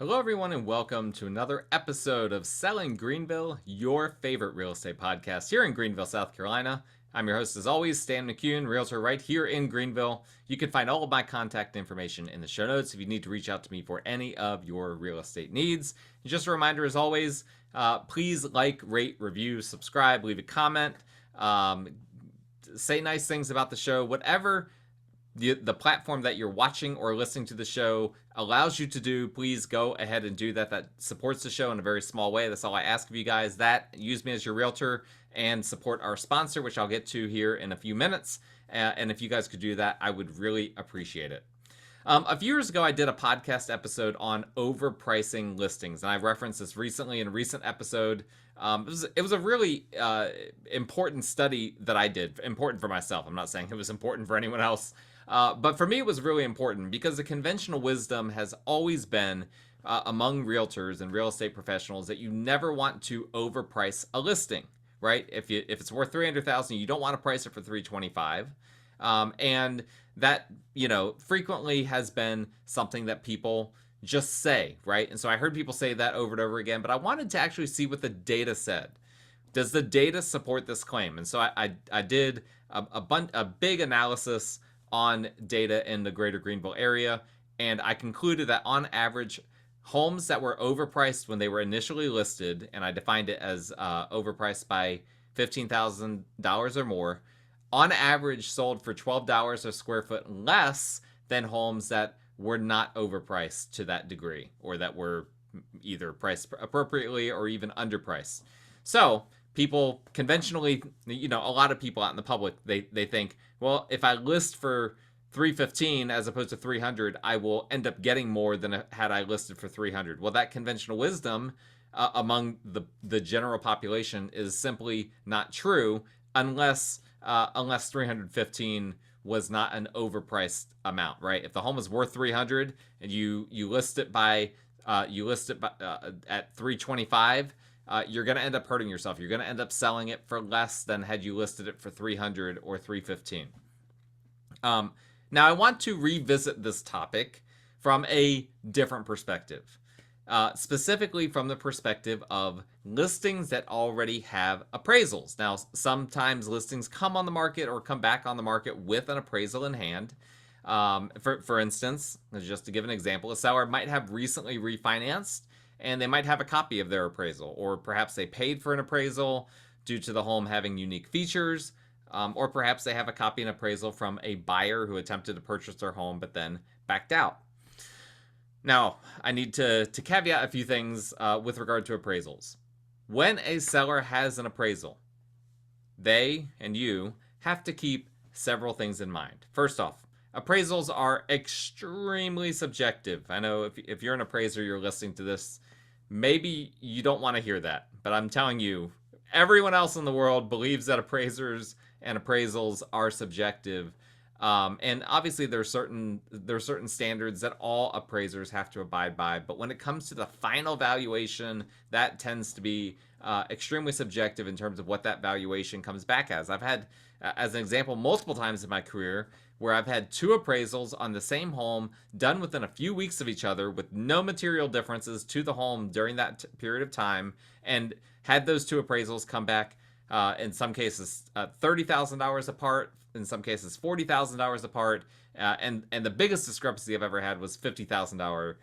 Hello, everyone, and welcome to another episode of Selling Greenville, your favorite real estate podcast here in Greenville, South Carolina. I'm your host, as always, Stan McCune, realtor right here in Greenville. You can find all of my contact information in the show notes if you need to reach out to me for any of your real estate needs. And just a reminder, as always, please like, rate, review, subscribe, leave a comment, say nice things about the show, whatever the platform that you're watching or listening to the show allows you to do. Please go ahead and do that. That supports the show in a very small way. That's all I ask of you guys. That, use me as your realtor and support our sponsor, which I'll get to here in a few minutes. And if you guys could do that, I would really appreciate it. A few years ago, I did a podcast episode on overpricing listings, and I referenced this recently in a recent episode. It was a really important study that I did, important for myself. I'm not saying it was important for anyone else. But for me, it was really important because the conventional wisdom has always been among realtors and real estate professionals that you never want to overprice a listing, right? If it's worth $300,000, you don't want to price it for $325,000, and that frequently has been something that people just say, right? And so I heard people say that over and over again, but I wanted to actually see what the data said. Does the data support this claim? And so I did a big analysis on data in the greater Greenville area, and I concluded that on average, homes that were overpriced when they were initially listed, and I defined it as overpriced by $15,000 or more, on average sold for $12 a square foot less than homes that were not overpriced to that degree, or that were either priced appropriately or even underpriced. So people conventionally, a lot of people out in the public, they think, well, if I list for $315 as opposed to $300, I will end up getting more than had I listed for $300. Well, that conventional wisdom among the general population is simply not true unless $315 was not an overpriced amount, right? If the home is worth $300 and you list it at $325, you're going to end up hurting yourself. You're going to end up selling it for less than had you listed it for $300 or $315. Now, I want to revisit this topic from a different perspective, specifically from the perspective of listings that already have appraisals. Now, sometimes listings come on the market or come back on the market with an appraisal in hand. For instance, just to give an example, a seller might have recently refinanced and they might have a copy of their appraisal, or perhaps they paid for an appraisal due to the home having unique features, or perhaps they have a copy and appraisal from a buyer who attempted to purchase their home but then backed out. Now, I need to caveat a few things with regard to appraisals. When a seller has an appraisal, they and you have to keep several things in mind. First off, appraisals are extremely subjective. I know if you're an appraiser, you're listening to this, maybe you don't want to hear that, but I'm telling you, everyone else in the world believes that appraisers and appraisals are subjective. And obviously there are certain standards that all appraisers have to abide by, but when it comes to the final valuation, that tends to be extremely subjective in terms of what that valuation comes back as. I've had, as an example, multiple times in my career where I've had two appraisals on the same home done within a few weeks of each other with no material differences to the home during that period of time, and had those two appraisals come back in some cases $30,000 apart, in some cases $40,000 apart, and the biggest discrepancy I've ever had was $50,000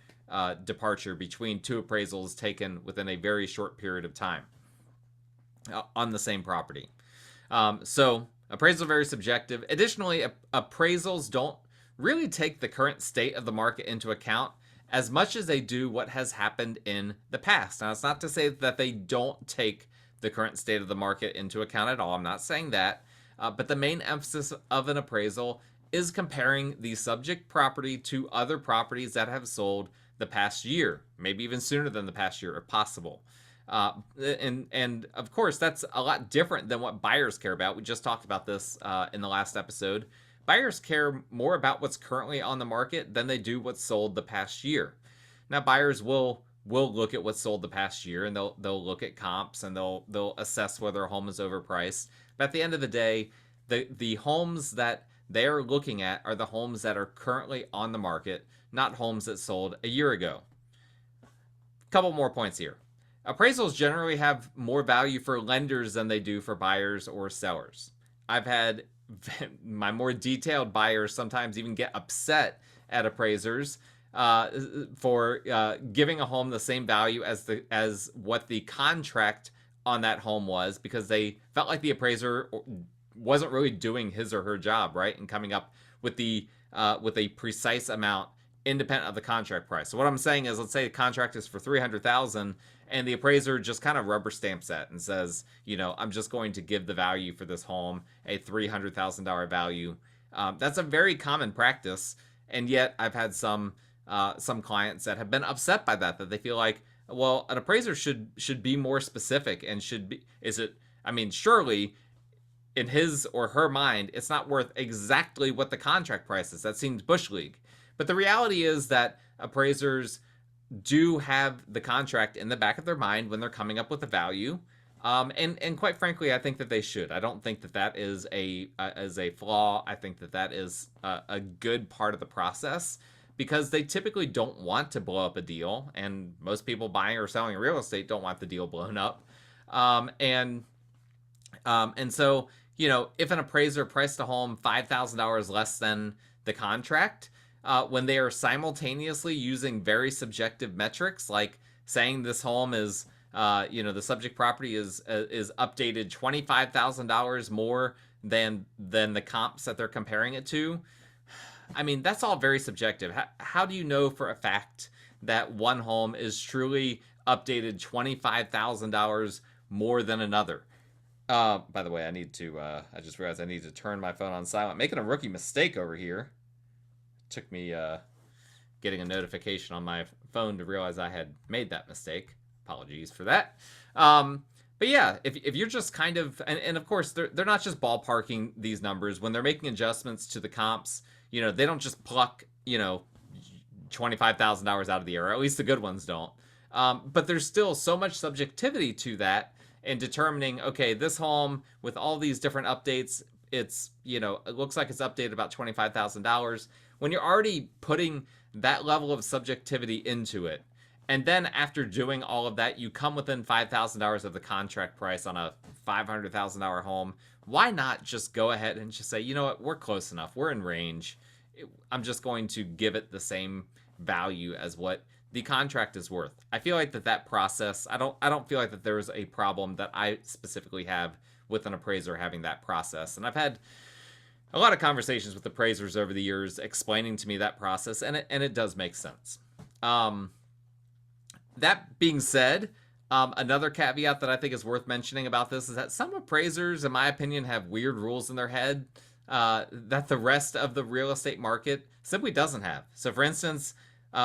departure between two appraisals taken within a very short period of time on the same property. So appraisals are very subjective. Additionally, appraisals don't really take the current state of the market into account as much as they do what has happened in the past. Now, it's not to say that they don't take the current state of the market into account at all. I'm not saying that. But the main emphasis of an appraisal is comparing the subject property to other properties that have sold the past year, maybe even sooner than the past year if possible. And of course, that's a lot different than what buyers care about. We just talked about this in the last episode. Buyers care more about what's currently on the market than they do what's sold the past year. Now, buyers will look at what's sold the past year, and they'll look at comps, and they'll assess whether a home is overpriced. But at the end of the day, the homes that they're looking at are the homes that are currently on the market, not homes that sold a year ago. Couple more points here. Appraisals generally have more value for lenders than they do for buyers or sellers. I've had my more detailed buyers sometimes even get upset at appraisers for giving a home the same value as what the contract on that home was, because they felt like the appraiser wasn't really doing his or her job, right, and coming up with a precise amount independent of the contract price. So what I'm saying is, let's say the contract is for $300,000, and the appraiser just kind of rubber stamps that and says, I'm just going to give the value for this home a $300,000 value. That's a very common practice, and yet I've had some clients that have been upset by that they feel like, well, an appraiser should be more specific and surely in his or her mind, it's not worth exactly what the contract price is. That seems bush league. But the reality is that appraisers do have the contract in the back of their mind when they're coming up with a value. And quite frankly, I think that they should. I don't think that is a flaw. I think that is a good part of the process, because they typically don't want to blow up a deal, and most people buying or selling real estate don't want the deal blown up. And so, if an appraiser priced a home $5,000 less than the contract, when they are simultaneously using very subjective metrics, like saying this home is, the subject property is updated $25,000 more than the comps that they're comparing it to. I mean, that's all very subjective. How do you know for a fact that one home is truly updated $25,000 more than another? By the way, I just realized I need to turn my phone on silent. Making a rookie mistake over here. Took me getting a notification on my phone to realize I had made that mistake. Apologies for that. But yeah, if you're just kind of, and of course, they're not just ballparking these numbers. When they're making adjustments to the comps, they don't just pluck, $25,000 out of the air, or at least the good ones don't. But there's still so much subjectivity to that in determining, okay, this home with all these different updates, it looks like it's updated about $25,000. When you're already putting that level of subjectivity into it, and then after doing all of that, you come within $5,000 of the contract price on a $500,000 home, why not just go ahead and just say, you know what, we're close enough, we're in range, I'm just going to give it the same value as what the contract is worth. I feel like that process, I don't feel like that there's a problem that I specifically have with an appraiser having that process. And I've had a lot of conversations with appraisers over the years explaining to me that process, and it does make sense. That being said, another caveat that I think is worth mentioning about this is that some appraisers, in my opinion, have weird rules in their head that the rest of the real estate market simply doesn't have. So, for instance,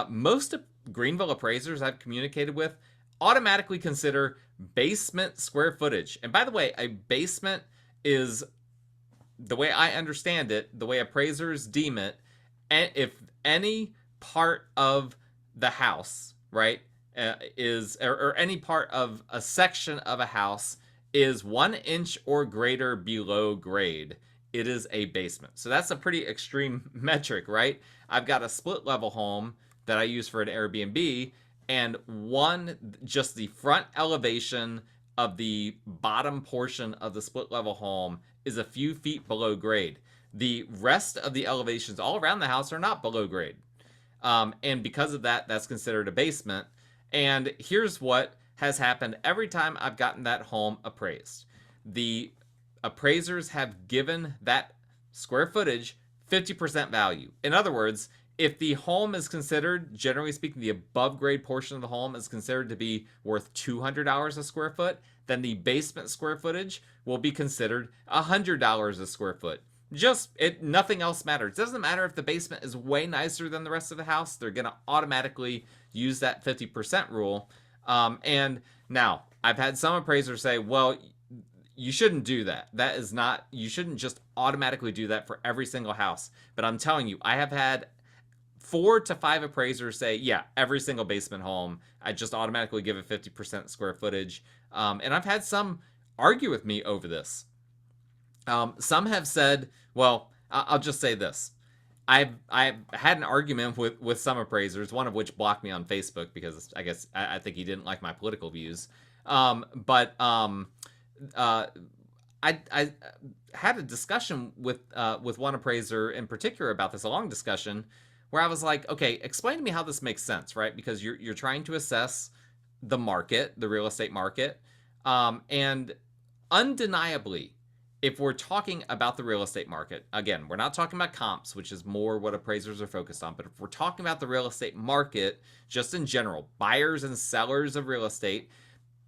most Greenville appraisers I've communicated with automatically consider basement square footage. And by the way, a basement is, the way I understand it, the way appraisers deem it, if any part of the house, right, or any part of a section of a house is 1 inch or greater below grade, it is a basement. So that's a pretty extreme metric, right? I've got a split level home that I use for an Airbnb, and just the front elevation of the bottom portion of the split level home is a few feet below grade. The rest of the elevations all around the house are not below grade. And because of that, that's considered a basement. And here's what has happened every time I've gotten that home appraised. The appraisers have given that square footage 50% value. In other words, if the home is considered, generally speaking, the above grade portion of the home is considered to be worth $200 a square foot, then the basement square footage will be considered $100 a square foot. Nothing else matters. It doesn't matter if the basement is way nicer than the rest of the house. They're going to automatically use that 50% rule. And now, I've had some appraisers say, well, you shouldn't do that. You shouldn't just automatically do that for every single house. But I'm telling you, I have had 4 to 5 appraisers say, yeah, every single basement home, I just automatically give it 50% square footage. And I've had some argue with me over this. Some have said, well, I'll just say this. I've had an argument with some appraisers, one of which blocked me on Facebook because I guess I think he didn't like my political views. But uh, I had a discussion with one appraiser in particular about this, a long discussion, where I was like, okay, explain to me how this makes sense, right? Because you're trying to assess the market, the real estate market, and undeniably, if we're talking about the real estate market, again, we're not talking about comps, which is more what appraisers are focused on, but if we're talking about the real estate market, just in general, buyers and sellers of real estate,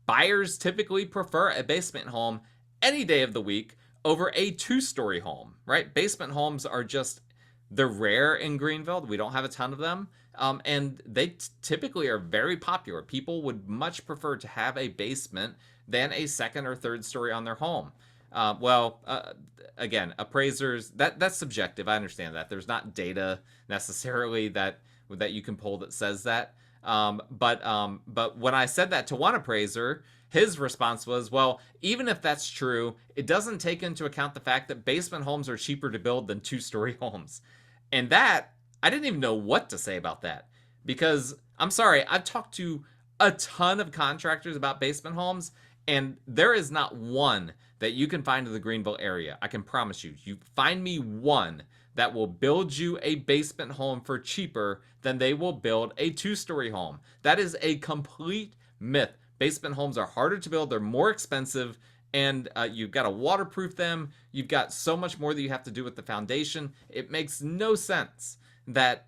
buyers typically prefer a basement home any day of the week over a two-story home, right? Basement homes are just, they're rare in Greenville. We don't have a ton of them. And they typically are very popular. People would much prefer to have a basement than a second or third story on their home. Again, appraisers, that's subjective. I understand that. There's not data necessarily that you can pull that says that. But when I said that to one appraiser, his response was, well, even if that's true, it doesn't take into account the fact that basement homes are cheaper to build than two-story homes. And that, I didn't even know what to say about that. Because, I'm sorry, I've talked to a ton of contractors about basement homes, and there is not one that you can find in the Greenville area. I can promise you. You find me one that will build you a basement home for cheaper than they will build a two-story home. That is a complete myth. Basement homes are harder to build. They're more expensive, and you've got to waterproof them. You've got so much more that you have to do with the foundation. It makes no sense that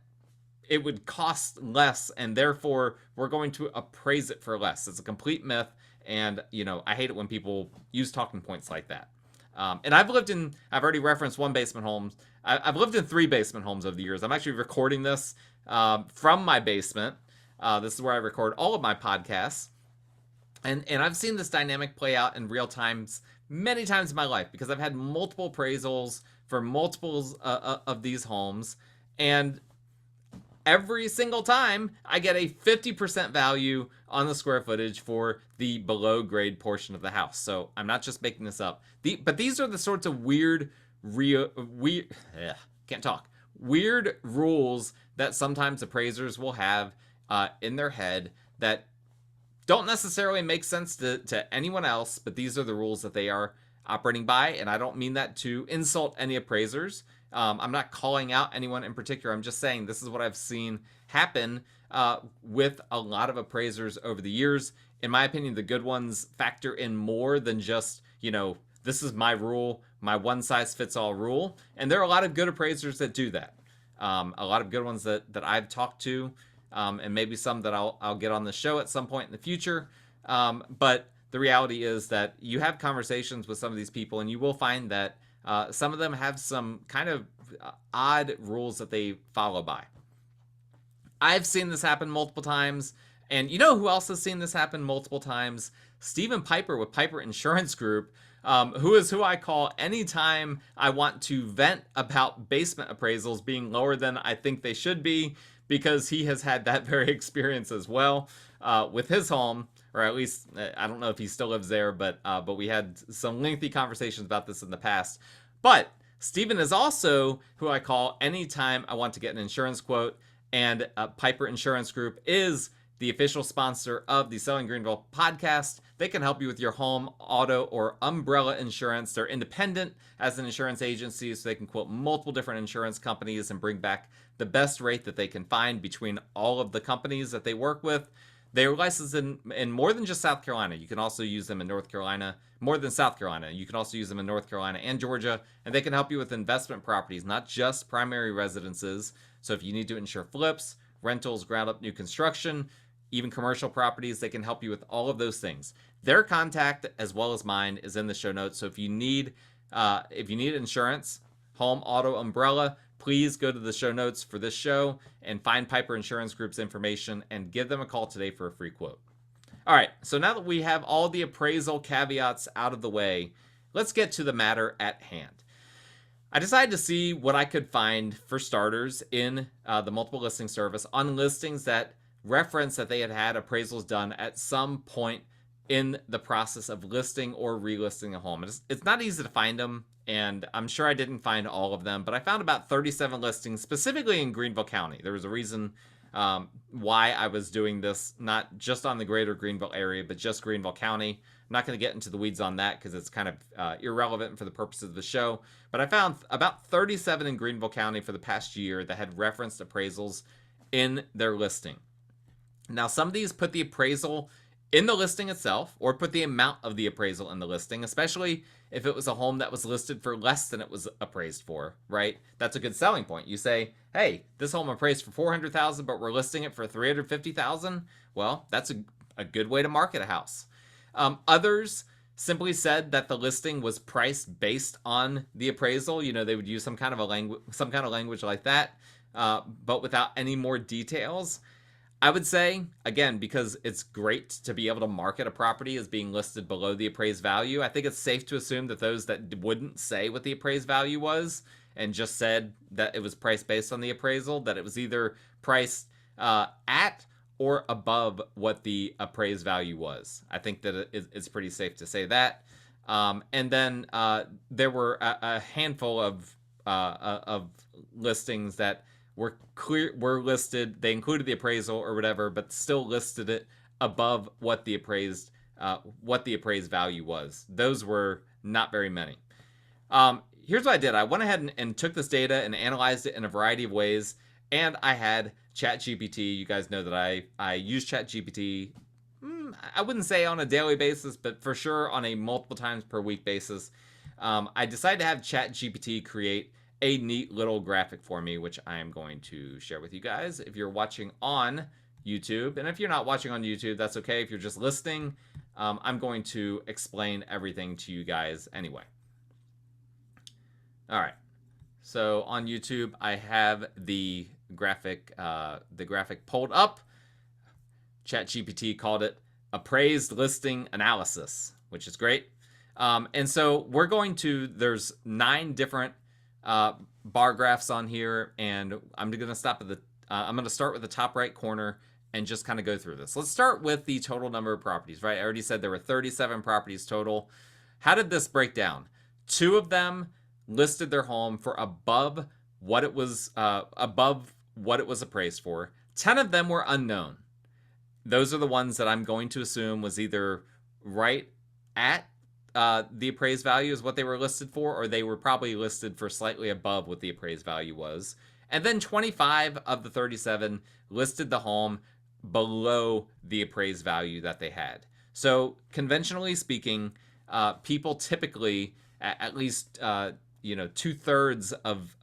it would cost less, and therefore we're going to appraise it for less. It's a complete myth, and I hate it when people use talking points like that. And I've already referenced one basement home. I've lived in 3 basement homes over the years. I'm actually recording this from my basement. This is where I record all of my podcasts. And I've seen this dynamic play out in real times many times in my life because I've had multiple appraisals for multiples of these homes. And every single time I get a 50% value on the square footage for the below grade portion of the house. So I'm not just making this up. But these are the sorts of weird rules that sometimes appraisers will have in their head that don't necessarily make sense to anyone else, but these are the rules that they are operating by. And I don't mean that to insult any appraisers. I'm not calling out anyone in particular. I'm just saying this is what I've seen happen with a lot of appraisers over the years. In my opinion, the good ones factor in more than just, this is my rule, my one-size-fits-all rule. And there are a lot of good appraisers that do that. A lot of good ones that I've talked to, and maybe some that I'll get on the show at some point in the future. But the reality is that you have conversations with some of these people, and you will find that some of them have some kind of odd rules that they follow by. I've seen this happen multiple times, and you know who else has seen this happen multiple times? Stephen Piper with Piper Insurance Group, who I call anytime I want to vent about basement appraisals being lower than I think they should be, because he has had that very experience as well with his home, or at least I don't know if he still lives there, but we had some lengthy conversations about this in the past. But Stephen is also who I call anytime I want to get an insurance quote, and Piper Insurance Group is the official sponsor of the Selling Greenville podcast. They can help you with your home, auto, or umbrella insurance. They're independent as an insurance agency, so they can quote multiple different insurance companies and bring back the best rate that they can find between all of the companies that they work with. They are licensed in more than just South Carolina. You can also use them in North Carolina, more than South Carolina. You can also use them in North Carolina and Georgia, and they can help you with investment properties, not just primary residences. So if you need to insure flips, rentals, ground up new construction, even commercial properties, they can help you with all of those things. Their contact, as well as mine, is in the show notes. So if you need insurance, home, auto, umbrella, please go to the show notes for this show and find Piper Insurance Group's information and give them a call today for a free quote. All right, so now that we have all the appraisal caveats out of the way, let's get to the matter at hand. I decided to see what I could find for starters in the multiple listing service on listings that reference that they had appraisals done at some point in the process of listing or relisting a home. It's not easy to find them and I'm sure I didn't find all of them, but I found about 37 listings specifically in Greenville County. There was a reason why I was doing this, not just on the greater Greenville area, but just Greenville County. I'm not going to get into the weeds on that because it's kind of irrelevant for the purposes of the show. But I found about 37 in Greenville County for the past year that had referenced appraisals in their listing. Now, some of these put the appraisal in the listing itself or put the amount of the appraisal in the listing, especially if it was a home that was listed for less than it was appraised for, right? That's a good selling point. You say, hey, this home appraised for $400,000, but we're listing it for $350,000. Well, that's a good way to market a house. Others simply said that the listing was priced based on the appraisal. You know, they would use some kind of language like that, but without any more details. I would say, again, because it's great to be able to market a property as being listed below the appraised value, I think it's safe to assume that those that wouldn't say what the appraised value was and just said that it was priced based on the appraisal, that it was either priced at or above what the appraised value was. I think that it's pretty safe to say that. And then there were a handful of listings that were listed. They included the appraisal or whatever, but still listed it above what the appraised value was. Those were not very many. Here's what I did. I went ahead and took this data and analyzed it in a variety of ways, and I had ChatGPT. You guys know that I use ChatGPT. I wouldn't say on a daily basis, but for sure on a multiple times per week basis. I decided to have ChatGPT create a neat little graphic for me, which I am going to share with you guys if you're watching on YouTube. And if you're not watching on YouTube, that's okay. If you're just listening, I'm going to explain everything to you guys anyway. All right. So on YouTube, I have the graphic pulled up. ChatGPT called it appraised listing analysis, which is great. And so we're going to, there's 9 different bar graphs on here, and I'm going to start with the top right corner and just kind of go through this. Let's start with the total number of properties, right? I already said there were 37 properties total. How did this break down? 2 of them listed their home for above what it was appraised for. 10 of them were unknown. Those are the ones that I'm going to assume was either right at the appraised value is what they were listed for, or they were probably listed for slightly above what the appraised value was. And then 25 of the 37 listed the home below the appraised value that they had. So conventionally speaking, people typically, at least 2/3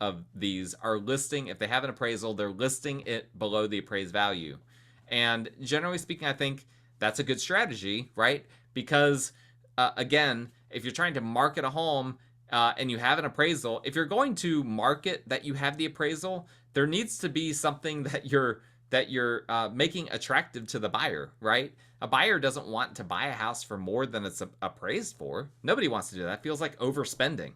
of these are listing, if they have an appraisal, they're listing it below the appraised value. And generally speaking, I think that's a good strategy, right? Because again, if you're trying to market a home and you have an appraisal, if you're going to market that you have the appraisal, there needs to be something that you're making attractive to the buyer, right? A buyer doesn't want to buy a house for more than it's appraised for. Nobody wants to do that. It feels like overspending.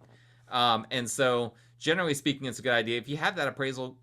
And so generally speaking, it's a good idea. If you have that appraisal,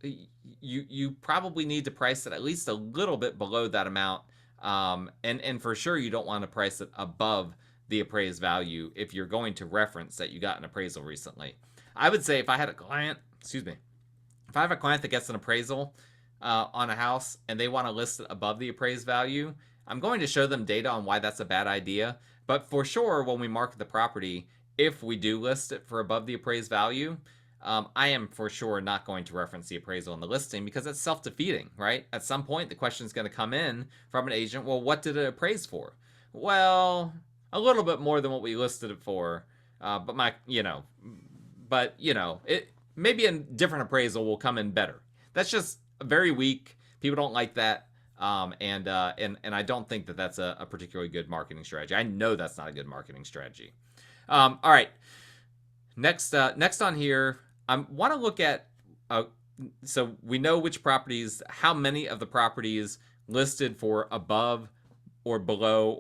you probably need to price it at least a little bit below that amount. And for sure, you don't want to price it above the appraised value if you're going to reference that you got an appraisal recently. I would say if I have a client that gets an appraisal on a house and they want to list it above the appraised value, I'm going to show them data on why that's a bad idea. But for sure, when we market the property, if we do list it for above the appraised value, I am for sure not going to reference the appraisal in the listing because it's self-defeating, right? At some point, the question is going to come in from an agent, well, what did it appraise for? Well, a little bit more than what we listed it for, it maybe a different appraisal will come in better. That's just very weak. People don't like that, and I don't think that that's a particularly good marketing strategy. I know that's not a good marketing strategy. All right, next on here, I want to look at. So we know which properties, how many of the properties listed for above or below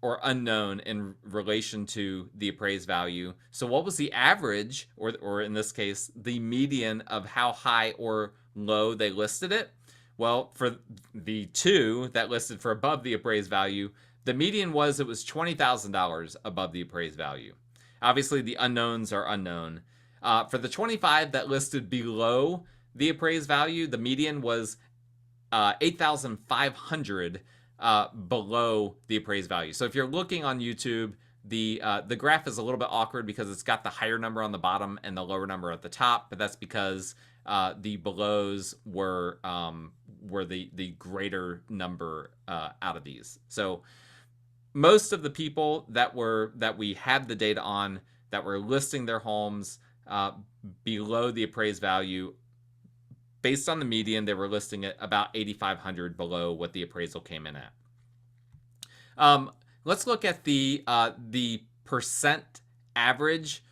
or unknown in relation to the appraised value. So what was the average, or in this case, the median of how high or low they listed it? Well, for the 2 that listed for above the appraised value, the median was it was $20,000 above the appraised value. Obviously, the unknowns are unknown. For the 25 that listed below the appraised value, the median was 8,500 below the appraised value. So if you're looking on YouTube, the graph is a little bit awkward because it's got the higher number on the bottom and the lower number at the top, but that's because the belows were the greater number out of these. So most of the people that we had the data on that were listing their homes below the appraised value, based on the median, they were listing it about 8,500 below what the appraisal came in at. Let's look at the percent average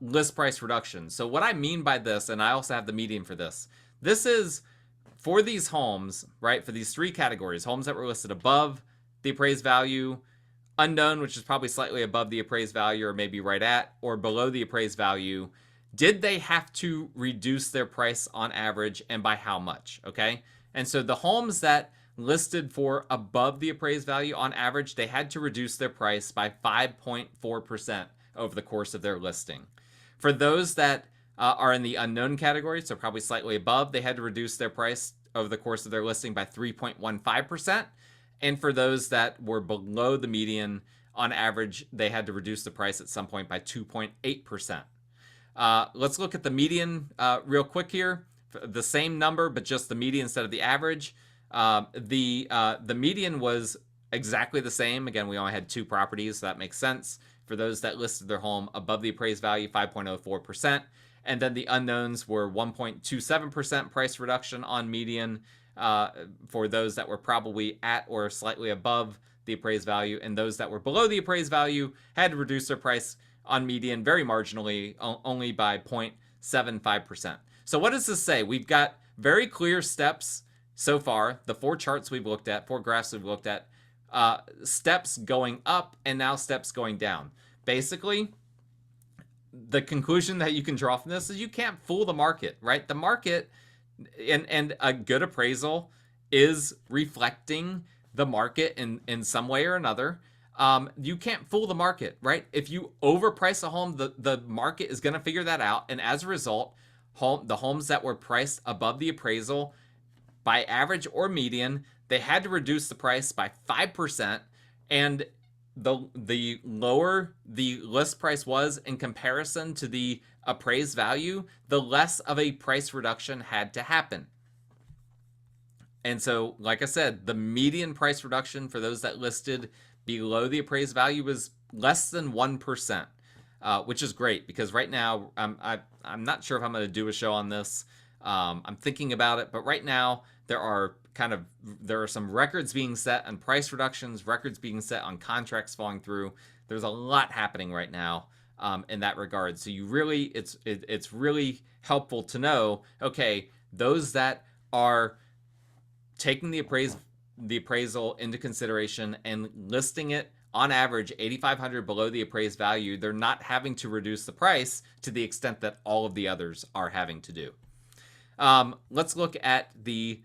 list price reduction. So what I mean by this, and I also have the median for this, this is for these homes, right? For these three categories, homes that were listed above the appraised value, unknown, which is probably slightly above the appraised value or maybe right at, or below the appraised value. Did they have to reduce their price on average, and by how much? Okay. And so the homes that listed for above the appraised value on average, they had to reduce their price by 5.4% over the course of their listing. For those that are in the unknown category, so probably slightly above, they had to reduce their price over the course of their listing by 3.15%. And for those that were below the median, on average, they had to reduce the price at some point by 2.8%. Let's look at the median real quick here. The same number, but just the median instead of the average. The median was exactly the same. Again, we only had two properties, so that makes sense. For those that listed their home above the appraised value, 5.04%. And then the unknowns were 1.27% price reduction on median for those that were probably at or slightly above the appraised value. And those that were below the appraised value had to reduce their price on median very marginally, only by 0.75%. So what does this say? We've got very clear steps so far. The four charts we've looked at, four graphs we've looked at, steps going up and now steps going down. Basically, the conclusion that you can draw from this is you can't fool the market, right? The market and a good appraisal is reflecting the market in some way or another. You can't fool the market, right? If you overprice a home, the market is going to figure that out. And as a result, the homes that were priced above the appraisal by average or median, they had to reduce the price by 5%. And the lower the list price was in comparison to the appraised value, the less of a price reduction had to happen. And so, like I said, the median price reduction for those that listed below the appraised value was less than 1%, which is great because right now I'm not sure if I'm going to do a show on this. I'm thinking about it, but right now there are some records being set on price reductions, records being set on contracts falling through. There's a lot happening right now in that regard. So it's really helpful to know, okay, those that are taking the appraisal into consideration and listing it on average 8,500 below the appraised value, they're not having to reduce the price to the extent that all of the others are having to do. Let's look at the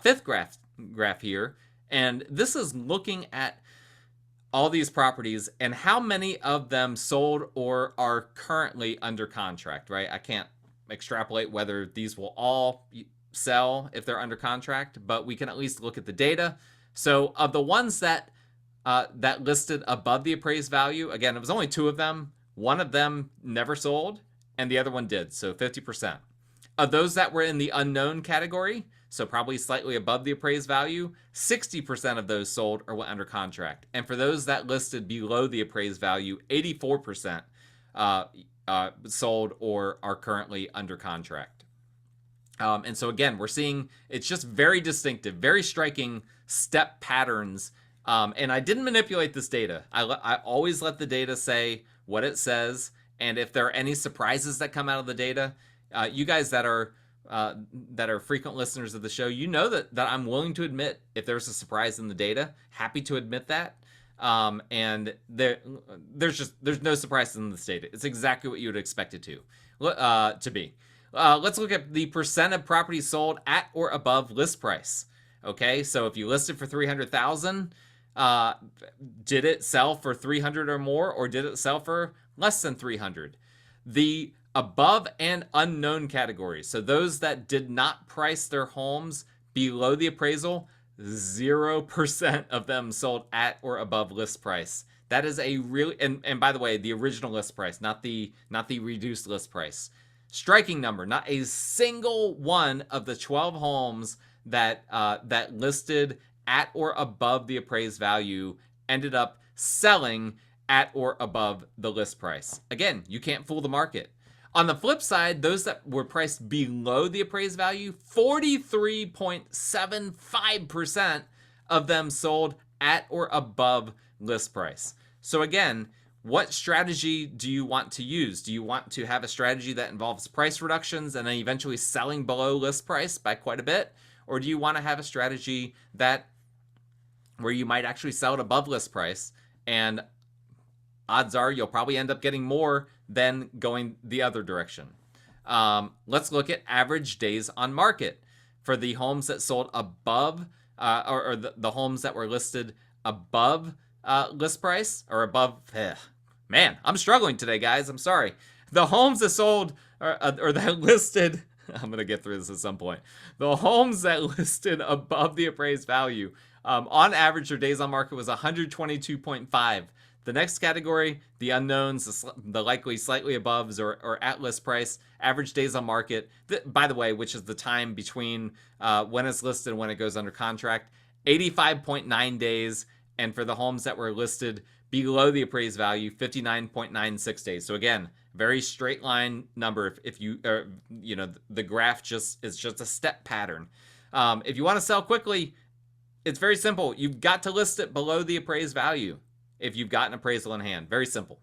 fifth graph here, and this is looking at all these properties and how many of them sold or are currently under contract, right? I can't extrapolate whether these will all sell if they're under contract, but we can at least look at the data. So of the ones that listed above the appraised value, again, it was only two of them. One of them never sold and the other one did, so 50%. Of those that were in the unknown category, so probably slightly above the appraised value, 60% of those sold or went under contract. And for those that listed below the appraised value, 84% sold or are currently under contract. And so again, we're seeing it's just very distinctive, very striking step patterns. And I didn't manipulate this data. I always let the data say what it says. And if there are any surprises that come out of the data, you guys that are frequent listeners of the show, you know that I'm willing to admit if there's a surprise in the data. Happy to admit that. And there's no surprises in this data. It's exactly what you would expect it to be. Let's look at the percent of properties sold at or above list price. Okay, so if you listed for $300,000, did it sell for $300 or more, or did it sell for less than $300? The Above and unknown categories. So those that did not price their homes below the appraisal, 0% of them sold at or above list price. That is a really, and by the way, the original list price, not the reduced list price. Striking number. Not a single one of the 12 homes that that listed at or above the appraised value ended up selling at or above the list price. Again, you can't fool the market. On the flip side, those that were priced below the appraised value, 43.75% of them sold at or above list price. So again, what strategy do you want to use? Do you want to have a strategy that involves price reductions and then eventually selling below list price by quite a bit? Or do you want to have a strategy that where you might actually sell it above list price, and odds are you'll probably end up getting more than going the other direction? Let's look at average days on market for the homes that sold above or the homes that were listed above list price or above. Man, I'm struggling today, guys. I'm sorry. The homes that sold or that listed. I'm going to get through this at some point. The homes that listed above the appraised value, on average, their days on market was 122.5. The next category, the unknowns, the likely slightly aboves or at list price, average days on market, by the way, which is the time between when it's listed and when it goes under contract, 85.9 days. And for the homes that were listed below the appraised value, 59.96 days. So again, very straight line number. If you, the graph is just a step pattern. If you want to sell quickly, it's very simple. You've got to list it below the appraised value if you've got an appraisal in hand. Very simple.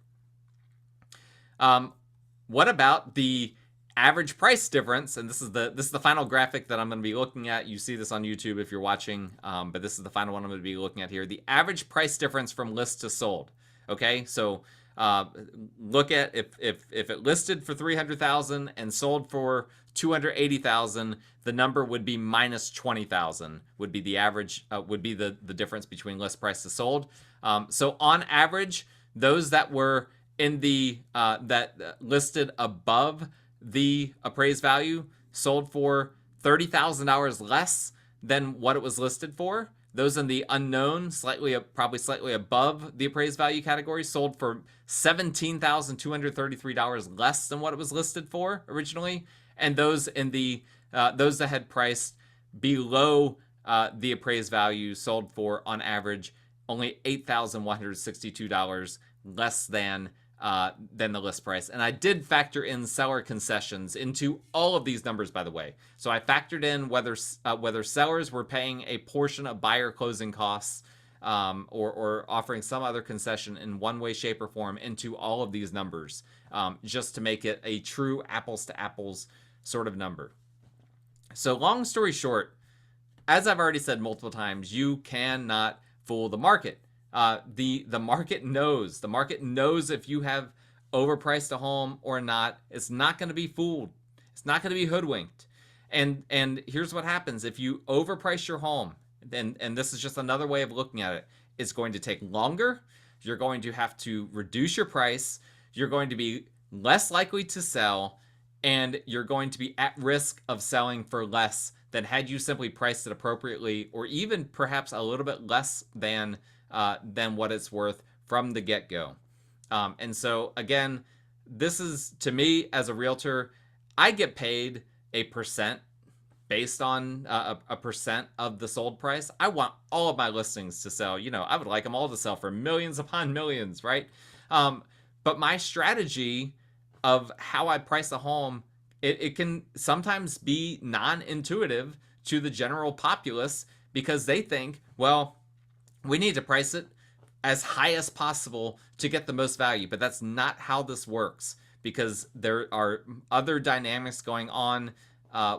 What about the average price difference? And this is the final graphic that I'm going to be looking at. You see this on YouTube if you're watching, but this is the final one I'm going to be looking at here. The average price difference from list to sold. Okay, so look at if it listed for $300,000 and sold for $280,000, the number would be minus $20,000. Would be the average. Would be the difference between list price to sold. So on average, those that were in the that listed above the appraised value sold for $30,000 less than what it was listed for. Those in the unknown, probably slightly above the appraised value category, sold for $17,233 less than what it was listed for originally. And those in the those that had priced below the appraised value sold for, on average, only $8,162 less than the list price. And I did factor in seller concessions into all of these numbers, by the way. So I factored in whether sellers were paying a portion of buyer closing costs or offering some other concession in one way, shape, or form into all of these numbers, just to make it a true apples to apples sort of number. So long story short, as I've already said multiple times, you cannot fool the market. The market knows. The market knows if you have overpriced a home or not. It's not going to be fooled. It's not going to be hoodwinked. And here's what happens if you overprice your home. And this is just another way of looking at it. It's going to take longer. You're going to have to reduce your price. You're going to be less likely to sell, and you're going to be at risk of selling for less than had you simply priced it appropriately, or even perhaps a little bit less than what it's worth from the get-go. And so again, this is, to me as a realtor, I get paid a percent based on a percent of the sold price. I want all of my listings to sell. I would like them all to sell for millions upon millions, right? But my strategy of how I price a home, it can sometimes be non-intuitive to the general populace, because they think, well, we need to price it as high as possible to get the most value. But that's not how this works, because there are other dynamics going on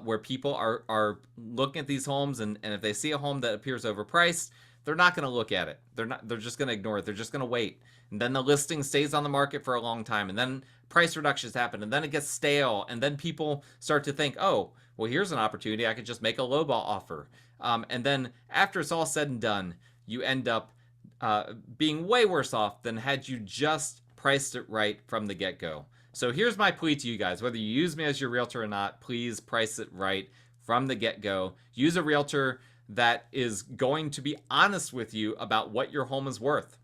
where people are looking at these homes, and if they see a home that appears overpriced, they're not going to look at it. They're just going to ignore it. They're just going to wait. And then the listing stays on the market for a long time, and then price reductions happen, and then it gets stale, and then people start to think, oh, well, here's an opportunity. I could just make a lowball offer. And then after it's all said and done, you end up being way worse off than had you just priced it right from the get-go. So here's my plea to you guys. Whether you use me as your realtor or not, please price it right from the get-go. Use a realtor that is going to be honest with you about what your home is worth.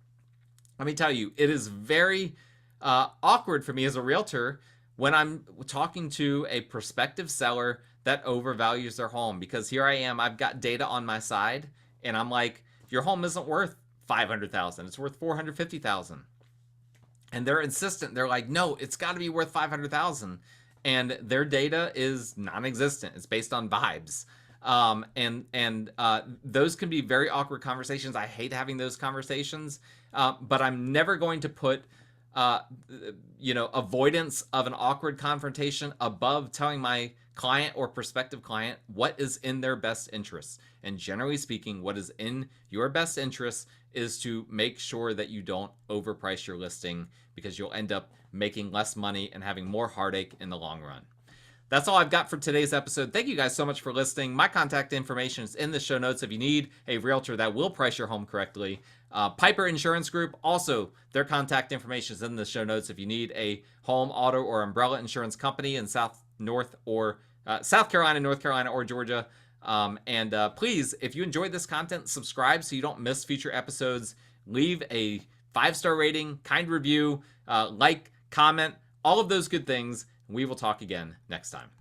Let me tell you, it is very awkward for me as a realtor when I'm talking to a prospective seller that overvalues their home, because here I am, I've got data on my side, and I'm like, your home isn't worth $500,000, it's worth $450,000. And they're insistent. They're like, no, it's got to be worth $500,000, and their data is non-existent. It's based on vibes. Those can be very awkward conversations. I hate having those conversations, but I'm never going to put avoidance of an awkward confrontation above telling my client or prospective client what is in their best interests. And generally speaking, what is in your best interest is to make sure that you don't overprice your listing, because you'll end up making less money and having more heartache in the long run. That's all I've got for today's episode. Thank you guys so much for listening. My contact information is in the show notes if you need a realtor that will price your home correctly. Piper Insurance Group, also their contact information is in the show notes if you need a home, auto, or umbrella insurance company in South Carolina, North Carolina, or Georgia. Please, if you enjoyed this content, subscribe so you don't miss future episodes. Leave a 5-star rating, kind review, like, comment, all of those good things. We will talk again next time.